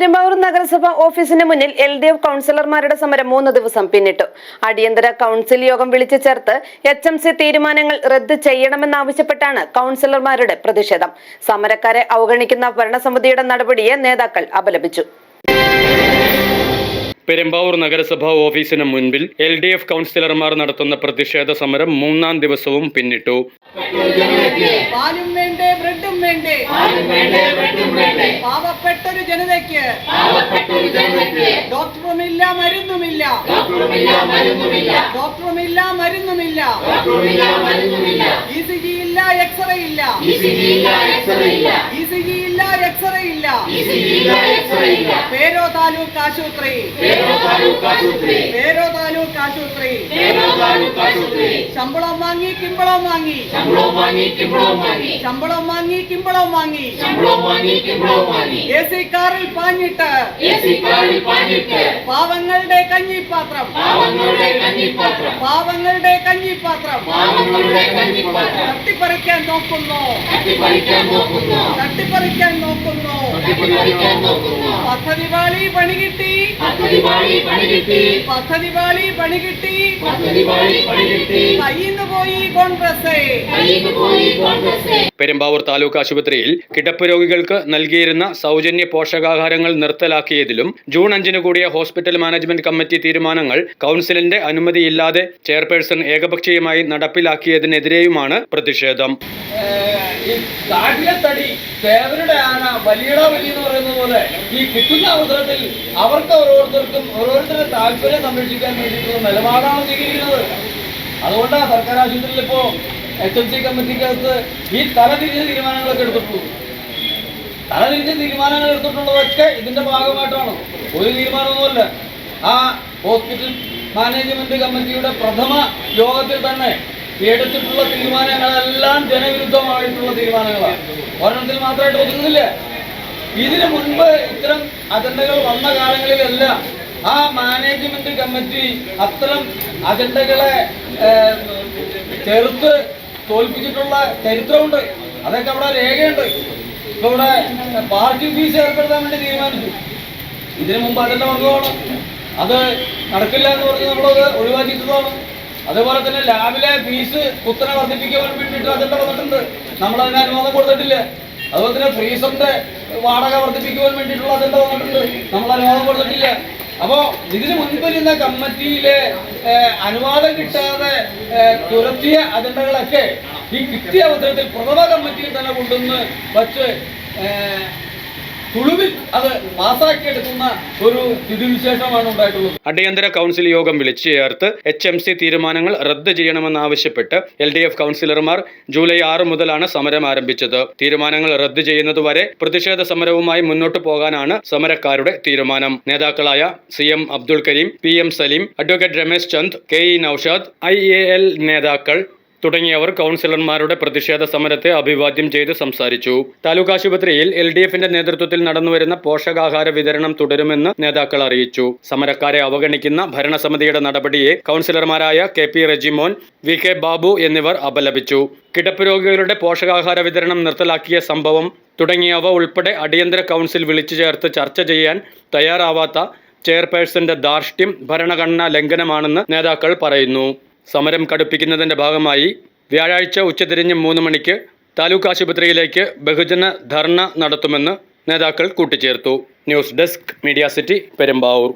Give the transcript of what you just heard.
പെരുമ്പാവൂർ നഗരസഭ ഓഫീസിന് മുന്നിൽ LDF കൗൺസിലർമാരുടെ സമരം 3 ദിവസം പിന്നിട്ടു. അടിയന്തര കൗൺസിൽ യോഗം വിളിച്ചു ചേർത്ത് HMC തീരുമാനങ്ങൾ റദ്ദ് ചെയ്യണമെന്നാവശ്യപ്പെട്ടാണ് കൗൺസിലർമാരുടെ പ്രതിഷേധം. സമരക്കാരെ അവഗണിക്കുന്ന ഭരണസമിതിയുടെ നടപടിയെ നേതാക്കൾ അപലപിച്ചു. പെരുമ്പാവൂർ നഗരസഭാ ഓഫീസിന് മുൻപിൽ LDF കൗൺസിലർമാർ നടത്തുന്ന പ്രതിഷേധ സമരം 3-ാം ദിവസവും പിന്നിട്ടു. പാവപ്പെട്ടൊരു ജനതയ്ക്ക് ഡോക്ടറുമില്ല മരുന്നുമില്ല, ECG ഇല്ല, എക്സ്റേ ഇല്ല, പേരോ താലൂക്ക് ആശുപത്രി, ശമ്പളം വാങ്ങി കിമ്പളം വാങ്ങി, AC കാറിൽ പാഞ്ഞിട്ട് പാവങ്ങളുടെ കഞ്ഞിപ്പാത്രം തട്ടിപ്പറിക്കാൻ നോക്കുന്നു. പദ്ധതി പാളി പണി കിട്ടി, കയ്യിന്ന് പോയി കോൺഗ്രസ്. പെരുമ്പാവൂർ താലൂക്ക് ആശുപത്രിയിൽ കിടപ്പ് രോഗികൾക്ക് നൽകിയിരുന്ന സൗജന്യ പോഷകാഹാരങ്ങൾ നിർത്തലാക്കിയതിലും ജൂൺ 5-ന് കൂടിയ ഹോസ്പിറ്റൽ മാനേജ്മെന്റ് കമ്മിറ്റി തീരുമാനങ്ങൾ കൗൺസിലിന്റെ അനുമതിയില്ലാതെ ചെയർപേഴ്സൺ ഏകപക്ഷീയമായി നടപ്പിലാക്കിയതിനെതിരെയുമാണ് പ്രതിഷേധം. ഈ കാട്ടിലെ തടി തേവരുടെ ആന വലിയ എന്ന് പറയുന്ന പോലെ ഈ കിട്ടുന്ന അവസരത്തിൽ അവർക്ക് ഓരോരുത്തരുടെ താല്പര്യം സംരക്ഷിക്കാൻ വേണ്ടിയിട്ടുള്ള നിലപാടാണ് സ്വീകരിക്കുന്നത്. അതുകൊണ്ടാണ് സർക്കാർ ആശുപത്രിയിൽ ഇപ്പോ HMC കമ്മിറ്റിക്കകത്ത് ഈ തലതിരിഞ്ഞ തീരുമാനങ്ങളൊക്കെ എടുത്തിട്ടുള്ളൂ. തലതിരിഞ്ഞ തീരുമാനങ്ങൾ എടുത്തിട്ടുള്ളതൊക്കെ ഇതിന്റെ ഭാഗമായിട്ടാണ്. ഒരു തീരുമാനമൊന്നുമല്ല. ആ ഹോസ്പിറ്റൽ മാനേജ്മെന്റ് കമ്മിറ്റിയുടെ പ്രഥമ യോഗത്തിൽ തന്നെ എടുത്തിട്ടുള്ള തീരുമാനങ്ങളെല്ലാം ജനവിരുദ്ധമായിട്ടുള്ള തീരുമാനങ്ങളാണ്. ഒരെണ്ണത്തിൽ മാത്രമായിട്ട് ഒതുങ്ങുന്നില്ല. ഇതിനു മുൻപ് ഇത്തരം അജണ്ടകൾ വന്ന കാലങ്ങളിലെല്ലാം ആ മാനേജ്മെന്റ് കമ്മിറ്റി അത്തരം അജണ്ടകളെ ചെറുത്ത് തോൽപ്പിച്ചിട്ടുള്ള ചരിത്രമുണ്ട്. അതൊക്കെ അവിടെ രേഖയുണ്ട്. ഇപ്പൊ ഇവിടെ പാർട്ടി ഫീസ് ഏർപ്പെടുത്താൻ വേണ്ടി തീരുമാനിച്ചു. ഇതിനു മുമ്പ് അജണ്ട വന്നതാണ്. അത് നടക്കില്ല എന്ന് പറഞ്ഞ് നമ്മളത് ഒഴിവാക്കിയിട്ടുള്ളതാണ്. അതേപോലെ തന്നെ ലാബിലെ ഫീസ് കുത്തനെ വർദ്ധിപ്പിക്കാൻ വേണ്ടിയിട്ട് അജണ്ട വന്നിട്ടുണ്ട്. നമ്മളതിന് അനുവാദം കൊടുത്തിട്ടില്ല. അതുപോലെ തന്നെ ഫ്രീസറിന്റെ വാടക വർദ്ധിപ്പിക്കുവാൻ വേണ്ടിയിട്ടുള്ള അജണ്ട വന്നിട്ടുണ്ട്. നമ്മൾ അനുവാദം കൊടുത്തിട്ടില്ല. അപ്പോൾ ഇതിന് മുൻപിരുന്ന കമ്മിറ്റിയിലെ അനുവാദം കിട്ടാതെ തുരത്തിയ അജണ്ടകളൊക്കെ ഈ കിട്ടിയ അവസരത്തിൽ പ്രഥമ കമ്മിറ്റിയിൽ തന്നെ കൊണ്ടുവന്ന് വച്ച് തുളുവിൽ അത് പാസാക്കിയെടുക്കുന്ന ഒരു സ്ഥിതിവിശേഷമാണ് ഉണ്ടായിട്ടുള്ളത്. അടിയന്തര കൗൺസിൽ യോഗം വിളിച്ചു ചേർത്ത് HMC തീരുമാനങ്ങൾ റദ്ദ് ചെയ്യണമെന്നാവശ്യപ്പെട്ട് LDF കൗൺസിലർമാർ ജൂലൈ 6 മുതലാണ് സമരം ആരംഭിച്ചത്. തീരുമാനങ്ങൾ റദ്ദ് ചെയ്യുന്നതുവരെ പ്രതിഷേധ സമരവുമായി മുന്നോട്ടു പോകാനാണ് സമരക്കാരുടെ തീരുമാനം. നേതാക്കളായ CM Abdul Kareem, PM Saleem, advocate Ramesh Chand, KE Naushad, IAL നേതാക്കൾ തുടങ്ങിയവർ കൗൺസിലർമാരുടെ പ്രതിഷേധ സമരത്തെ അഭിവാദ്യം ചെയ്ത് സംസാരിച്ചു. താലൂക്ക് ആശുപത്രിയിൽ LDFന്റെ നേതൃത്വത്തിൽ നടന്നുവരുന്ന പോഷകാഹാര വിതരണം തുടരുമെന്ന് നേതാക്കൾ അറിയിച്ചു. സമരക്കാരെ അവഗണിക്കുന്ന ഭരണസമിതിയുടെ നടപടിയെ കൗൺസിലർമാരായ KP റെജിമോൻ, VK ബാബു എന്നിവർ അപലപിച്ചു. കിടപ്പ് രോഗികളുടെ പോഷകാഹാര വിതരണം നിർത്തലാക്കിയ സംഭവം തുടങ്ങിയവ ഉൾപ്പെടെ അടിയന്തര കൗൺസിൽ വിളിച്ചു ചേർത്ത് ചർച്ച ചെയ്യാൻ തയ്യാറാവാത്ത ചെയർപേഴ്സന്റെ ധാർഷ്ട്യം ഭരണഘടനാ ലംഘനമാണെന്ന് നേതാക്കൾ പറയുന്നു. സമരം കടുപ്പിക്കുന്നതിന്റെ ഭാഗമായി വ്യാഴാഴ്ച ഉച്ചതിരിഞ്ഞ് 3 മണിക്ക് താലൂക്ക് ആശുപത്രിയിലേക്ക് ബഹുജന ധർണ നടത്തുമെന്ന് നേതാക്കൾ കൂട്ടിച്ചേർത്തു. News desk, media city, Perumbavoor.